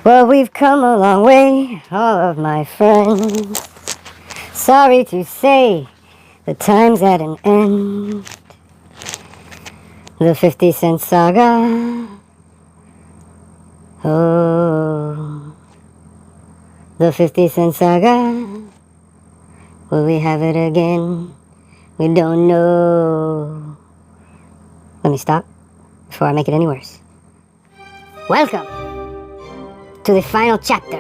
Well, we've come a long way, all of my friends. Sorry to say, the time's at an end. The 50-cent saga. Oh, the 50-cent saga. Will we have it again? We don't know. Let me stop before I make it any worse. Welcome to the final chapter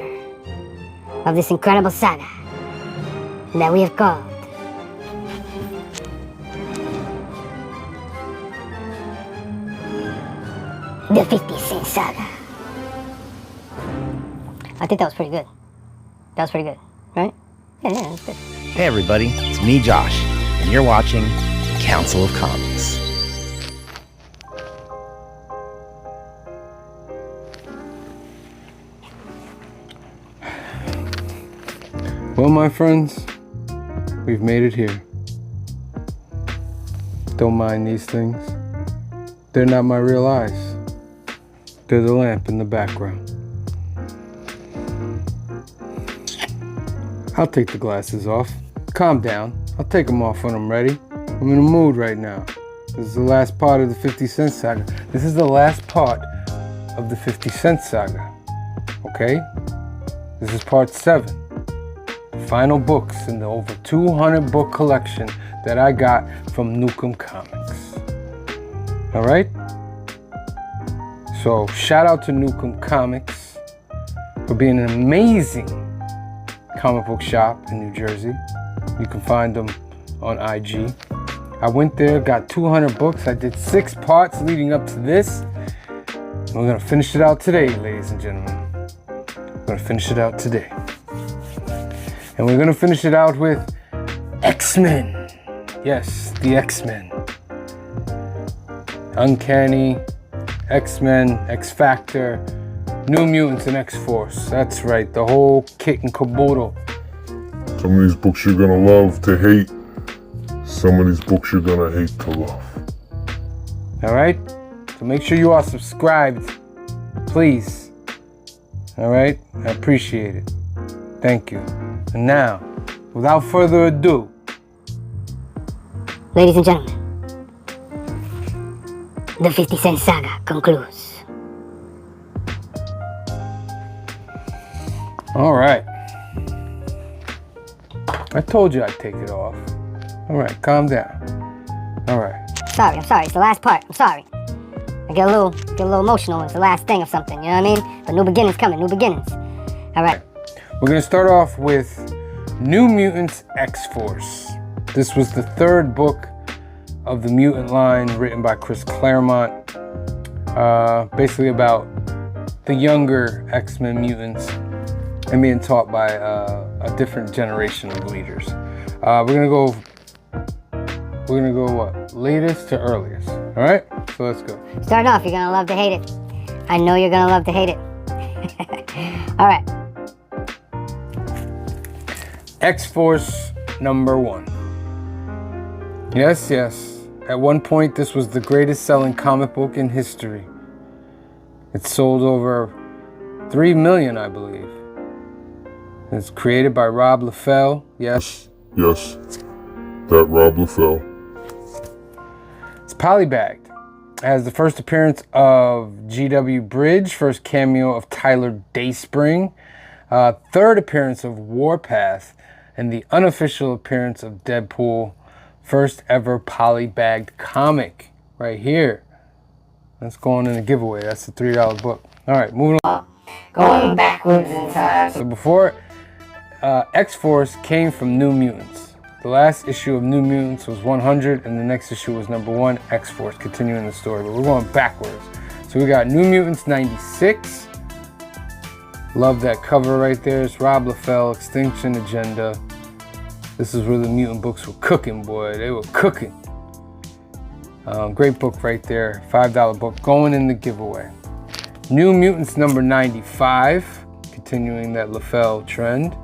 of this incredible saga that we have called the 50-cent saga. I think that was pretty good. That was pretty good, right? Yeah, that's good. Hey everybody, it's me Josh, and you're watching Council of Comics. Well, my friends, we've made it here. Don't mind these things. They're not my real eyes. They're the lamp in the background. I'll take the glasses off. Calm down. I'll take them off when I'm ready. I'm in a mood right now. This is the last part of the 50-cent saga. This is the last part of the 50-cent saga. Okay? This is part 7. Final books in the over 200 book collection that I got from NUKE Comics. Alright? So shout out to NUKE Comics for being an amazing comic book shop in New Jersey. You can find them on IG. I went there, got 200 books. I did 6 parts leading up to this. We're gonna finish it out today, ladies and gentlemen. We're gonna finish it out today. And we're gonna finish it out with X-Men. Yes, the X-Men. Uncanny, X-Men, X-Factor, New Mutants, and X-Force. That's right, the whole kit and caboodle. Some of these books you're gonna love to hate. Some of these books you're gonna hate to love. All right? So make sure you are subscribed, please. All right? I appreciate it. Thank you. And now, without further ado, Ladies and gentlemen, the 50-cent saga concludes. all right. I told you I'd take it off. All right, calm down. All right. I'm sorry, it's the last part, I'm sorry. I get a little emotional when it's the last thing of something, you know what I mean? But new beginnings coming, new beginnings. All right. We're gonna start off with New Mutants X-Force. This was the 3rd book of the mutant line written by Chris Claremont. Basically about the younger X-Men mutants and being taught by a different generation of leaders. We're gonna go what? Latest to earliest. All right, so let's go. Starting off, you're gonna love to hate it. I know you're gonna love to hate it. All right. X-Force number 1. Yes. At one point, this was the greatest selling comic book in history. It sold over 3 million, I believe. It's created by Rob Liefeld. Yes, that Rob Liefeld. it's polybagged. It has the first appearance of G.W. Bridge, first cameo of Tyler Dayspring, 3rd appearance of Warpath, and the unofficial appearance of Deadpool. First ever polybagged comic right here. That's going in a giveaway. That's a $3 book. All right, moving on. Going backwards in time. So before X-Force came from New Mutants. The last issue of New Mutants was 100, and the next issue was number 1, X-Force, continuing the story. But we're going backwards. So we got New Mutants 96. Love that cover right there. It's Rob Liefeld, Extinction Agenda. This is where the mutant books were cooking, boy. They were cooking. Great book right there. $5 book going in the giveaway. New Mutants number 95. Continuing that Liefeld trend.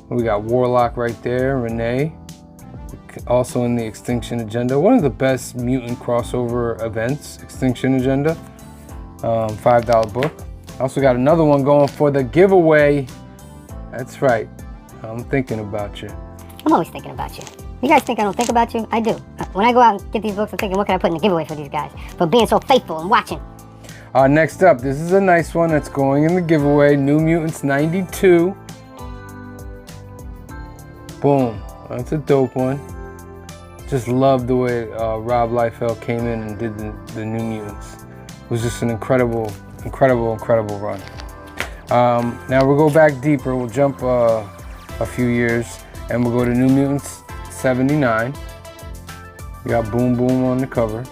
We got Warlock right there. Renee. Also in the Extinction Agenda. One of the best mutant crossover events. Extinction Agenda. $5 book. Also got another one going for the giveaway. That's right. I'm thinking about you. I'm always thinking about you. You guys think I don't think about you? I do. When I go out and get these books, I'm thinking, what can I put in the giveaway for these guys? For being so faithful and watching. Next up, this is a nice one that's going in the giveaway. New Mutants 92. Boom. That's a dope one. Just love the way Rob Liefeld came in and did the New Mutants. It was just an incredible run. Now we'll go back deeper. We'll jump a few years and we'll go to New Mutants 79. We got Boom Boom on the cover.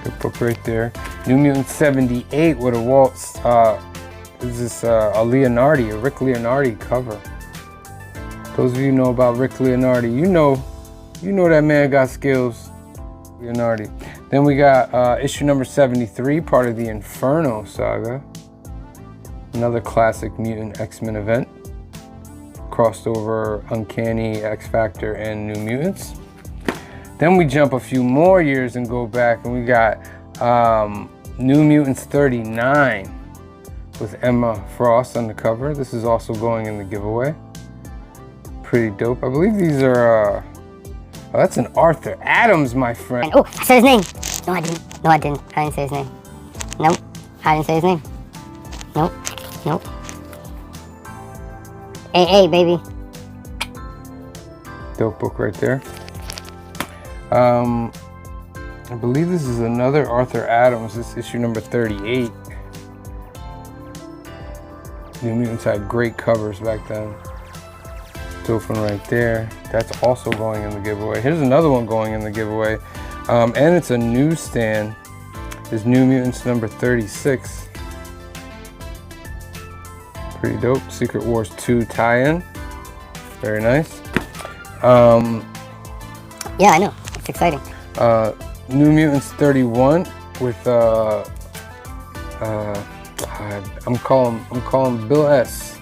Good book right there. New Mutants 78 with a waltz. This is a Rick Leonardi cover. Those of you who know about Rick Leonardi, you know that man got skills. Leonardi. Then we got issue number 73, part of the Inferno Saga. Another classic mutant X-Men event. Crossed over Uncanny, X-Factor, and New Mutants. Then we jump a few more years and go back and we got New Mutants 39 with Emma Frost on the cover. This is also going in the giveaway. Pretty dope. I believe these are, oh, that's an Arthur Adams, my friend. Oh, I said his name. No, I didn't. No, I didn't. I didn't say his name. Nope. I didn't say his name. Nope. Nope. AA, baby. Dope book right there. I believe this is another Arthur Adams. This is issue number 38. New Mutants had great covers back then. Dope one right there. That's also going in the giveaway. Here's another one going in the giveaway. And it's a newsstand. It's New Mutants number 36. Pretty dope. Secret Wars 2 tie-in. Very nice. Yeah, I know. It's exciting. New Mutants 31 with I'm calling Bill S.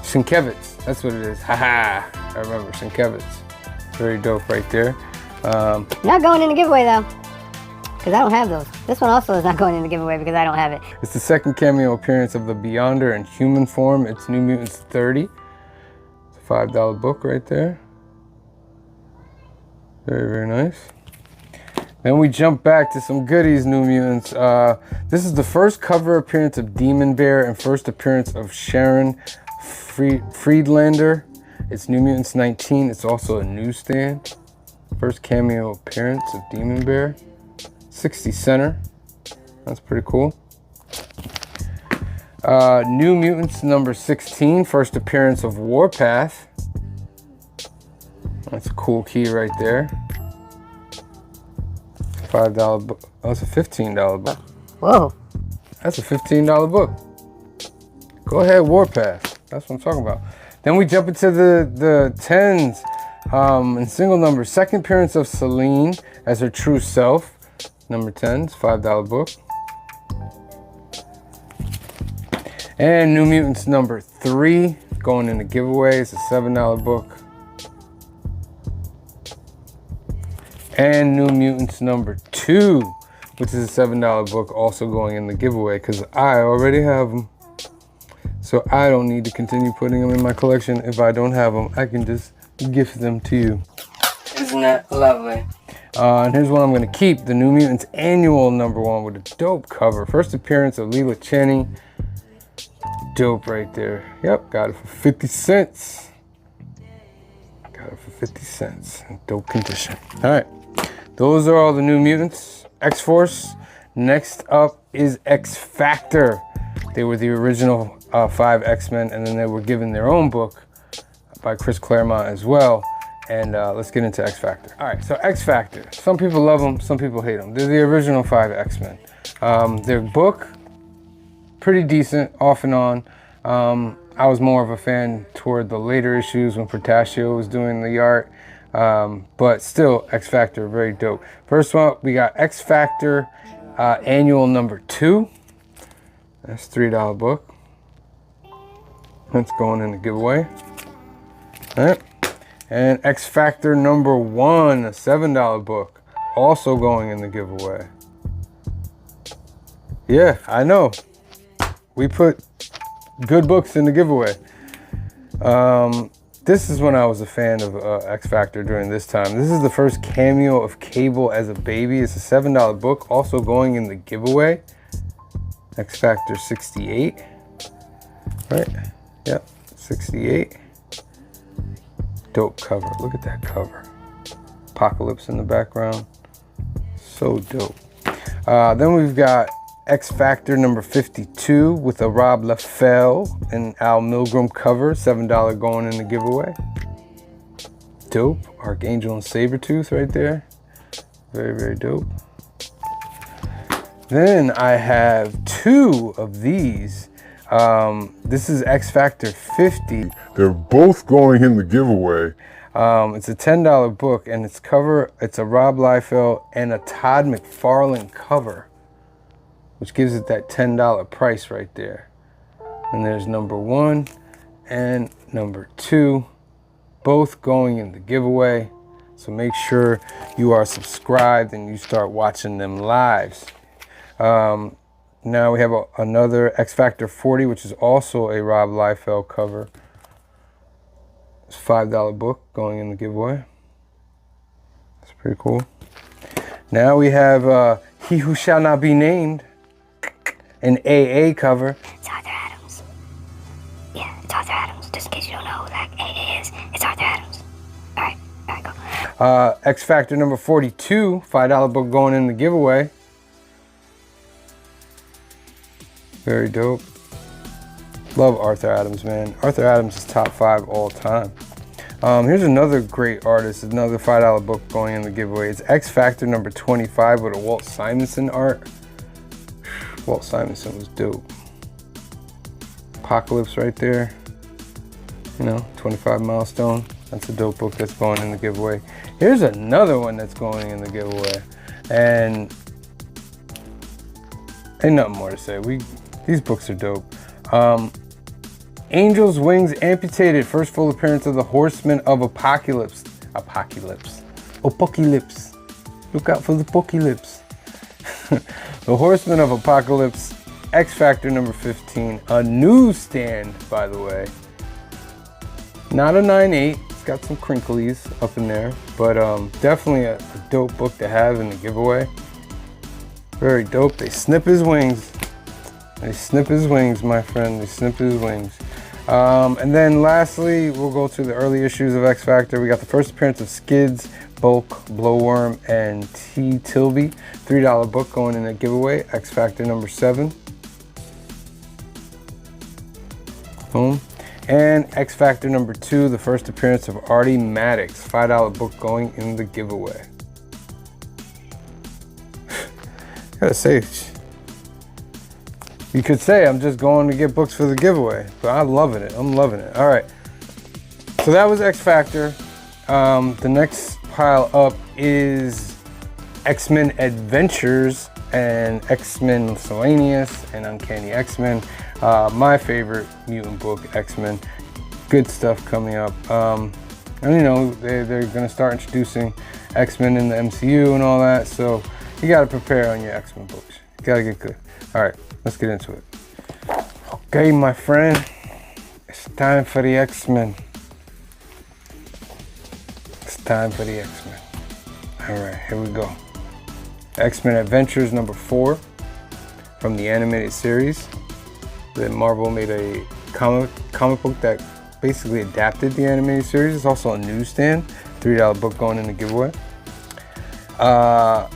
Sienkiewicz. That's what it is. Haha. I remember Sienkiewicz. Very dope right there. Not going in the giveaway though, because I don't have those. This one also is not going in the giveaway because I don't have it. It's the second cameo appearance of the Beyonder in human form. It's New Mutants 30. It's a $5 book right there. Very, very nice. Then we jump back to some goodies, New Mutants. This is the first cover appearance of Demon Bear and first appearance of Sharon Friedlander. It's New Mutants 19. It's also a newsstand. First cameo appearance of Demon Bear. 60 center. That's pretty cool. New Mutants number 16. First appearance of Warpath. That's a cool key right there. $5 book. Oh, that's a $15 book. Whoa. That's a $15 book. Go ahead, Warpath. That's what I'm talking about. Then we jump into the 10s in single numbers. Second appearance of Selene as her true self. Number 10s, $5 book. And New Mutants number 3 going in the giveaway. It's a $7 book. And New Mutants number 2, which is a $7 book, also going in the giveaway because I already have them. So I don't need to continue putting them in my collection. If I don't have them, I can just gift them to you. Isn't that lovely? And here's one I'm going to keep. The New Mutants Annual number 1 with a dope cover. First appearance of Leela Cheney. Dope right there. Yep, got it for 50 cents. Got it for 50 cents. In dope condition. All right. Those are all the New Mutants. X-Force. Next up is X-Factor. They were the original 5 X-Men, and then they were given their own book by Chris Claremont as well. And let's get into X-Factor. All right, so X-Factor. Some people love them, some people hate them. They're the original 5 X-Men. Their book, pretty decent, off and on. I was more of a fan toward the later issues when Portacio was doing the art. But still, X-Factor, very dope. First one, we got X-Factor Annual number 2. That's a $3 book. That's going in the giveaway. All right. And X-Factor number 1, a $7 book. Also going in the giveaway. Yeah, I know. We put good books in the giveaway. This is when I was a fan of X Factor during this time. This is the first cameo of Cable as a baby. It's a $7 book, also going in the giveaway. X Factor 68. Right? Yep, 68. Dope cover. Look at that cover. Apocalypse in the background. So dope. Then we've got X Factor number 52 with a Rob Liefeld and Al Milgrom cover. $7 going in the giveaway. Dope. Archangel and Sabretooth right there. Very, very dope. Then I have two of these. This is X Factor 50. They're both going in the giveaway. It's a $10 book, and it's a Rob Liefeld and a Todd McFarlane cover, which gives it that $10 price right there. And there's number 1 and number 2, both going in the giveaway. So make sure you are subscribed and you start watching them lives. Now we have another X Factor 40, which is also a Rob Liefeld cover. It's a $5 book going in the giveaway. That's pretty cool. Now we have He Who Shall Not Be Named, an AA cover. It's Arthur Adams. Yeah, it's Arthur Adams. Just in case you don't know who that AA is, it's Arthur Adams. All right, go. X Factor number 42, $5 book going in the giveaway. Very dope. Love Arthur Adams, man. Arthur Adams is top 5 all time. Here's another great artist, another $5 book going in the giveaway. It's X Factor number 25 with a Walt Simonson art. Walt Simonson was dope. Apocalypse right there. You know, 25 milestone. That's a dope book that's going in the giveaway. Here's another one that's going in the giveaway. And ain't nothing more to say. These books are dope. Angel's Wings Amputated, first full appearance of the Horsemen of Apocalypse. Apocalypse. Look out for the apocalypse. The Horsemen of Apocalypse, X Factor number 15. A newsstand, by the way. Not a 9.8. It's got some crinklies up in there, but definitely a dope book to have in the giveaway. Very dope. They snip his wings. They snip his wings, my friend. They snip his wings. And then lastly, we'll go to the early issues of X Factor. We got the first appearance of Skids, Bulk, Blowworm, and T. Tilby. $3 book going in a giveaway. X Factor number 7. Boom. And X Factor number 2, the first appearance of Artie Maddox. $5 book going in the giveaway. Gotta say, you could say I'm just going to get books for the giveaway, but I'm loving it. I'm loving it. All right. So that was X Factor. The next pile up is X-Men Adventures and X-Men Miscellaneous and Uncanny X-Men. My favorite mutant book, X-Men. Good stuff coming up. And you know, they're going to start introducing X-Men in the MCU and all that. So you got to prepare on your X-Men books. You got to get good. All right. Let's get into it. Okay, my friend, it's time for the X-Men. It's time for the X-Men. All right, here we go. X-Men Adventures number 4 from the animated series. Then Marvel made a comic book that basically adapted the animated series. It's also a newsstand. $3 book going in the giveaway.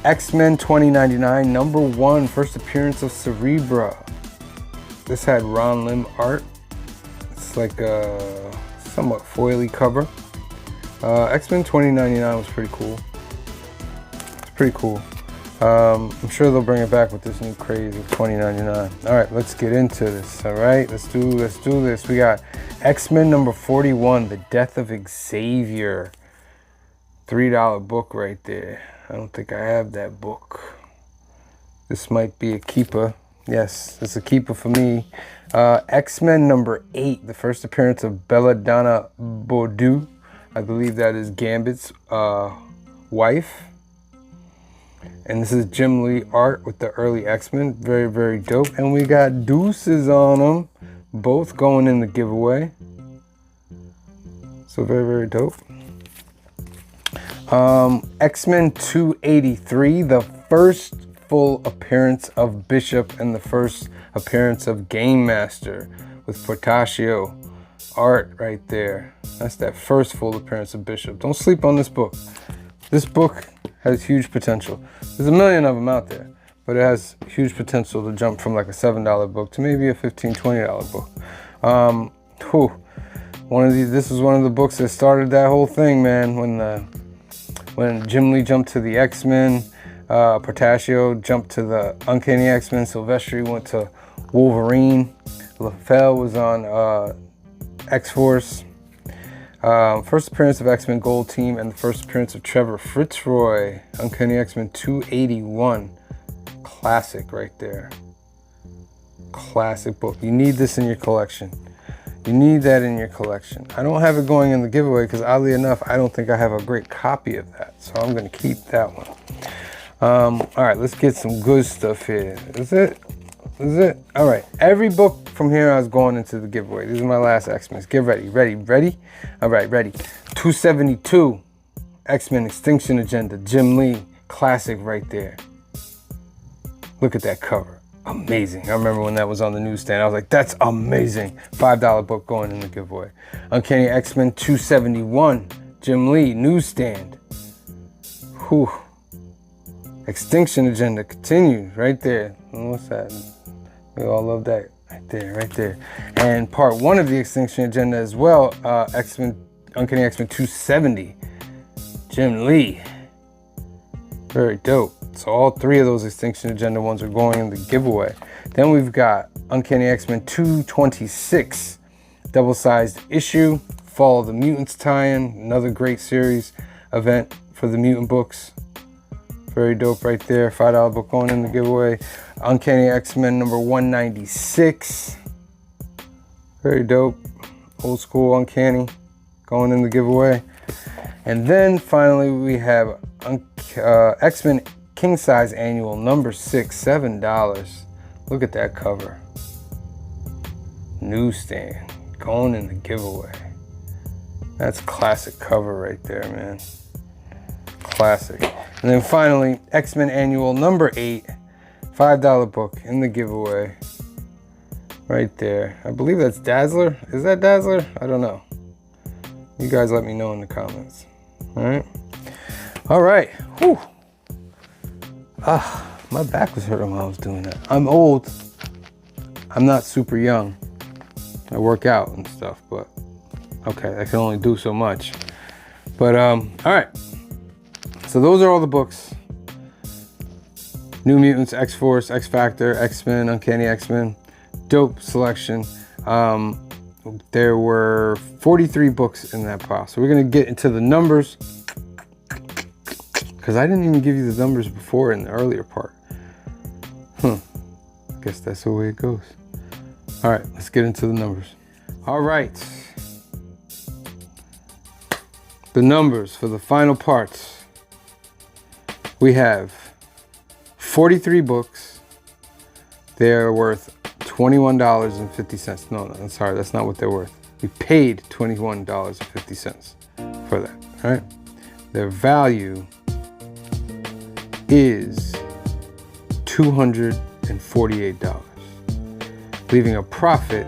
X-Men 2099 number 1, first appearance of Cerebra. This had Ron Lim art. It's like a somewhat foily cover. X-Men 2099 was pretty cool. It's pretty cool. I'm sure they'll bring it back with this new craze of 2099. All right, let's get into this. All right, let's do this. We got X-Men number 41, The Death of Xavier. $3 book right there. I don't think I have that book. This might be a keeper. Yes, it's a keeper for me. X-Men number 8, the first appearance of Belladonna Bordeaux. I believe that is Gambit's wife. And this is Jim Lee art with the early X-Men. Very, very dope. And we got deuces on them, both going in the giveaway. So very, very dope. X-Men 283, the first full appearance of Bishop and the first appearance of Game Master with Portacio art right there. That's that first full appearance of Bishop. Don't sleep on this book. This book has huge potential. There's a million of them out there, but it has huge potential to jump from like a $7 book to maybe a $15, $20 book. This was one of the books that started that whole thing, man. When Jim Lee jumped to the X-Men, Portacio jumped to the Uncanny X-Men, Silvestri went to Wolverine, LaFell was on X-Force. First appearance of X-Men Gold Team and the first appearance of Trevor Fitzroy, Uncanny X-Men 281. Classic right there. Classic book. You need this in your collection. You need that in your collection. I don't have it going in the giveaway because oddly enough, I don't think I have a great copy of that. So I'm going to keep that one. All right, let's get some good stuff here. Is it? All right, every book from here is going into the giveaway. These are my last X-Men. Get ready, ready? All right, ready. 272, X-Men Extinction Agenda, Jim Lee, classic right there. Look at that cover. Amazing. I remember when that was on the newsstand. I was like, that's amazing. $5 book going in the giveaway. Uncanny X-Men 271, Jim Lee, newsstand. Whew. Extinction Agenda continues right there. What's that? We all love that right there. And part 1 of the Extinction Agenda as well, Uncanny X-Men 270, Jim Lee. Very dope. So all 3 of those Extinction Agenda ones are going in the giveaway. Then we've got Uncanny X-Men 226, double-sized issue, Fall of the Mutants tie-in, another great series event for the mutant books. Very dope right there. $5 book going in the giveaway. Uncanny X-Men number 196. Very dope. Old school Uncanny going in the giveaway. And then finally we have X-Men King Size Annual number 6, $7. Look at that cover. Newsstand going in the giveaway. That's classic cover right there, man. Classic. And then finally, X-Men Annual number 8, $5 book in the giveaway. Right there. I believe that's Dazzler. Is that Dazzler? I don't know. You guys let me know in the comments. All right. Whew. My back was hurting while I was doing that. I'm old. I'm not super young. I work out and stuff, but okay, I can only do so much. But all right. So those are all the books. New Mutants, X-Force, X-Factor, X-Men, Uncanny X-Men. Dope selection. There were 43 books in that pile. So we're gonna get into the numbers, because I didn't even give you the numbers before in the earlier part. I guess that's the way it goes. All right, let's get into the numbers. All right. The numbers for the final parts. We have 43 books. They're worth $21.50. No, I'm sorry, that's not what they're worth. We paid $21.50 for that, all right? Their value is $248, leaving a profit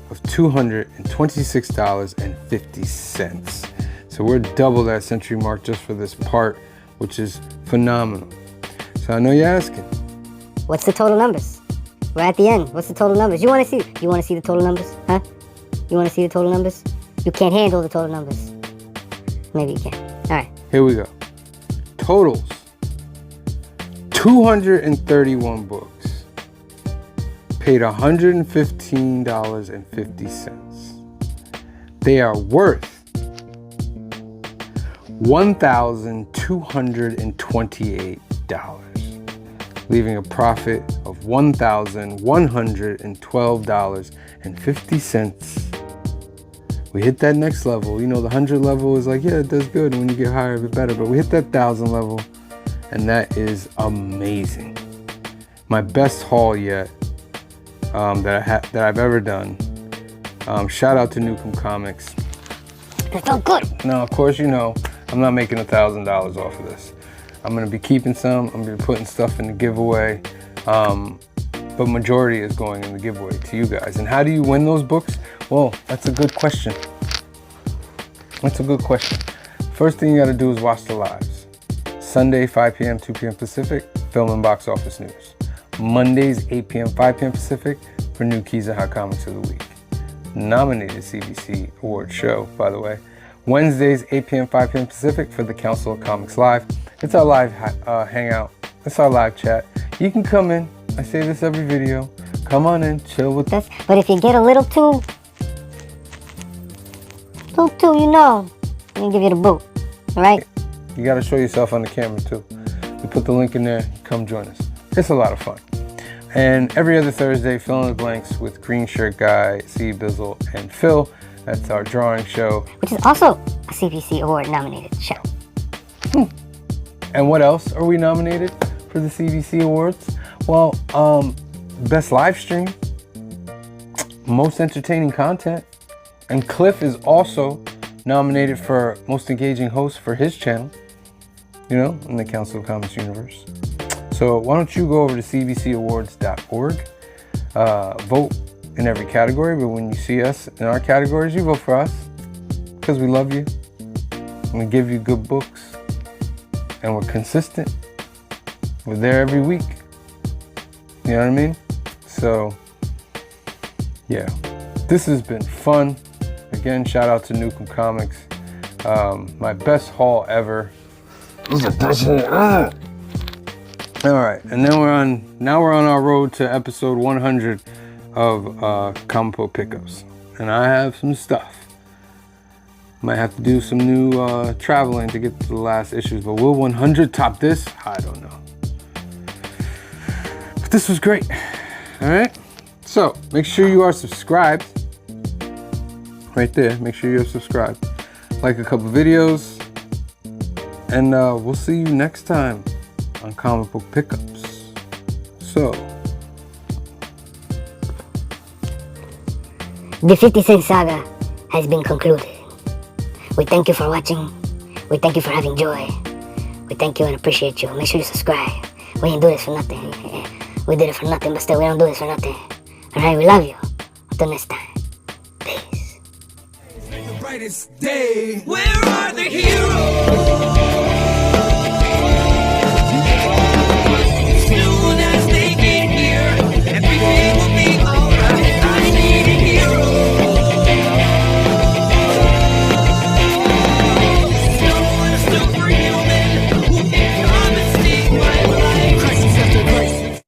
of $226.50. So we're double that century mark just for this part, which is phenomenal. So I know you're asking, What's the total numbers? We're at the end. What's the total numbers? You want to see the total numbers? Huh? You want to see the total numbers? You can't handle the total numbers. Maybe you can. All right. here we go. Totals, 231 books. Paid $115.50. They are worth $1,228, leaving a profit of $1,112.50. We hit that next level. You know, the 100 level is like, yeah, it does good. When you get higher, a bit better. But we hit that 1,000 level, and that is amazing. My best haul yet that I've ever done. Shout out to NUKE Comics. It's so good. Now, of course, you know I'm not making $1,000 off of this. I'm gonna be keeping some. I'm gonna be putting stuff in the giveaway, but majority is going in the giveaway to you guys. And how do you win those books? Well, that's a good question. That's a good question. First thing you gotta do is watch the lives. Sunday, 5 p.m., 2 p.m. Pacific, film and box office news. Mondays, 8 p.m., 5 p.m. Pacific for New Keys and Hot Comics of the Week. Nominated CBC Award show, by the way. Wednesdays, 8 p.m., 5 p.m. Pacific for the Council of Comics Live. It's our live hangout. It's our live chat. You can come in. I say this every video. Come on in, chill with us. But if you get a little too, you know, I'm gonna give you the boot. All right? You gotta show yourself on the camera too. We put the link in there. Come join us. It's a lot of fun. And every other Thursday, fill in the blanks with Green Shirt Guy, C. Bizzle, and Phil. That's our drawing show. Which is also a CBC Award nominated show. And what else are we nominated for the CBC Awards? Well, best live stream, most entertaining content, and Cliff is also nominated for most engaging host for his channel, you know, in the Council of Comics universe. So why don't you go over to cbcawards.org, vote in every category, but when you see us in our categories, you vote for us because we love you and we give you good books and we're consistent. We're there every week. You know what I mean? So, yeah, this has been fun. Again, shout out to NUKE Comics. My best haul ever. This is the best haul ever. All right, and then we're on our road to episode 100 of Comic Book Pickups, and I have some stuff. Might have to do some new traveling to get to the last issues, but will 100 top this? I don't know. But this was great. All right, so make sure you are subscribed. Right there, make sure you're subscribed. Like a couple videos, and we'll see you next time on Comic Book Pickups. So, The 50 Cent Saga has been concluded. We thank you for watching. We thank you for having joy. We thank you and appreciate you. Make sure you subscribe. We didn't do this for nothing. We did it for nothing, but still we don't do this for nothing. Alright, we love you. Until next time. Peace. Brightest day. Where are the heroes?